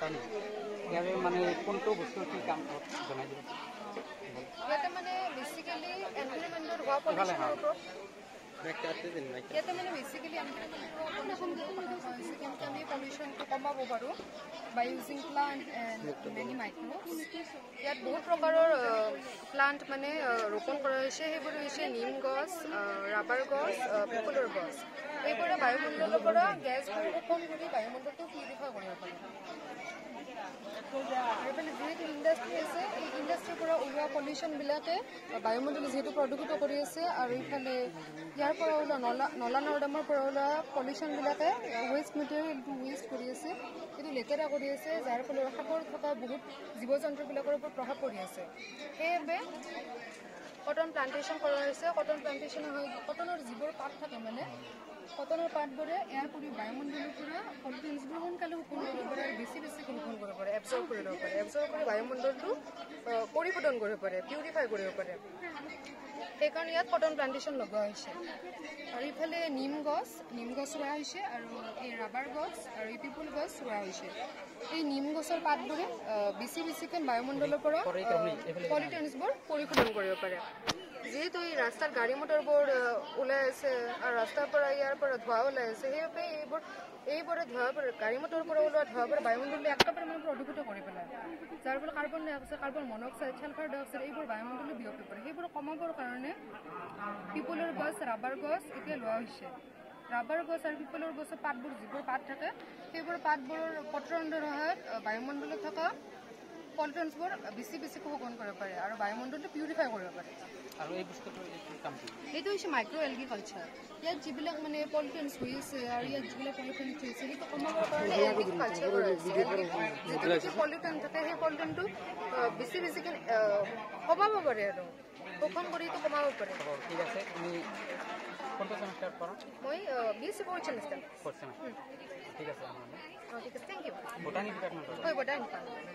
botany ইয়াৰে মানে কোনটো বস্তু কি কাম জনাই দিব ইয়াতে মানে বেসিক্যালি এনভায়ৰনমেন্টৰ হোৱা পলিউশনৰ ওপৰত ইয়াতে মানে বেসিক্যালি এনভায়ৰনমেন্টৰ পলিউশনটো কথা হৈছে কেনেকৈ আমি পলিউশনটো কমাব পাৰোঁ বাই using plant and many microbes ইয়াত বহুত প্ৰকাৰৰ প্লান্ট মানে ৰোপণ কৰা হৈছে সেইবোৰ হৈছে নিম গছ ৰাবাৰ গছ পিপলৰ গছ এইবোৰে বায়ুমণ্ডলৰ পৰা গেছবোৰ শোষণ কৰি বায়ুমণ্ডলটো পিউৰিফাই কৰিব পাৰে এইফালে যিহেতু ইণ্ডাষ্ট্ৰি আছে এই ইণ্ডাষ্ট্ৰিৰ পৰা ওলোৱা পলিউশ্যনবিলাকে বায়ুমণ্ডল যিহেতু প্ৰদূষিত কৰি আছে আৰু ইফালে ইয়াৰ পৰা ওলোৱা নলা নৰ্দমাৰ পৰা ওলোৱা পলিউশ্যনবিলাকে ৱেষ্ট মেটেৰিয়েলটো ৱেষ্ট কৰি আছে এইটো লেতেৰা কৰি আছে যাৰ ফলত সাগৰত থকা বহুত জীৱ জন্তুবিলাকৰ ওপৰত প্ৰভাৱ পৰি আছে সেইবাবে কটন প্লান্টেশ্যন কৰা হৈছে কটন প্লান্টেশ্যন হয় কটনৰ যিবোৰ পাত থাকে মানে কটনৰ পাতবোৰে ইয়াৰ পৰি বায়ুমণ্ডলৰ পৰা পলিউশ্যনবোৰ সোনকালে শোষণ কৰিব পাৰে আৰু বেছি শোষণ কৰিব পাৰে এবজৰ্ব কৰি ল'ব পাৰে এবজৰ্ব কৰি বায়ুমণ্ডলটো পৰিশোধন কৰিব পাৰে পিউৰিফাই কৰিব পাৰে সেইকাৰণে ইয়াত কটন প্লান্টেশ্যন লগোৱা হৈছে আৰু ইফালে নিম গছ ৰোৱা হৈছে আৰু এই ৰাবাৰ গছ আৰু এই পিপল গছ ৰোৱা হৈছে এই নিম গছৰ পাতবোৰে বেছিকৈ বায়ুমণ্ডলৰ পৰা পলিউশ্যনবোৰ পৰিশোধন কৰিব পাৰে যেহেতু এই ৰাস্তাত গাড়ী মটৰবোৰ ওলাই আছে আৰু ৰাস্তাৰ পৰা ইয়াৰ পৰা ধোঁৱা ওলাই আছে সেইবাবে এইবোৰে গাড়ী মটৰৰ পৰা ওলোৱা ধোঁৱাবোৰ বায়ুমণ্ডলটো একেবাৰে মানে প্ৰদূষিত কৰি পেলায় যাৰ ফলত carbon dioxide carbon monoxide sulphur dioxide এইবোৰ বায়ুমণ্ডলত বিয়পি পৰে সেইবোৰ কমাবৰ কাৰণে পিপলৰ গছ ৰাবাৰ গছ এতিয়া লোৱা হৈছে ৰাবাৰ গছ আৰু পিপলৰ গছৰ পাতবোৰ যিবোৰ পাত থাকে সেইবোৰ পাতবোৰৰ পত্ৰৰন্ধ্ৰৰ সহায়ত বায়ুমণ্ডলত থকা পলিউশ্যনবোৰ বেছি শোষণ কৰিব পাৰে আৰু বায়ুমণ্ডলটো পিউৰিফাই কৰিব পাৰে আৰু এই বস্তুটো এইটো হৈছে মাইক্ৰ' এলগিকালচাৰ ইয়াত যিবিলাক মানে পলিউশ্যনছ হৈ আছে আৰু ইয়াত যিবিলাক পলিউশ্যন হৈছে সেইটো কমাবৰ কাৰণে এলগিকালচাৰ কৰা হৈছে যিটো পলিউশ্যন থাকে সেই পলিউশ্যনটো বেছিকৈ কমাব পাৰে আৰু শোষণ কৰি এইটো কমাব পাৰে ঠিক আছে তুমি কোনটো সেমিষ্টাৰ পঢ়া মই BSc 4th semester ঠিক আছে ঠিক আছে থেংক ইউ বটানী ডিপাৰ্টমেণ্ট হয় বটানী ডিপাৰ্টমেণ্ট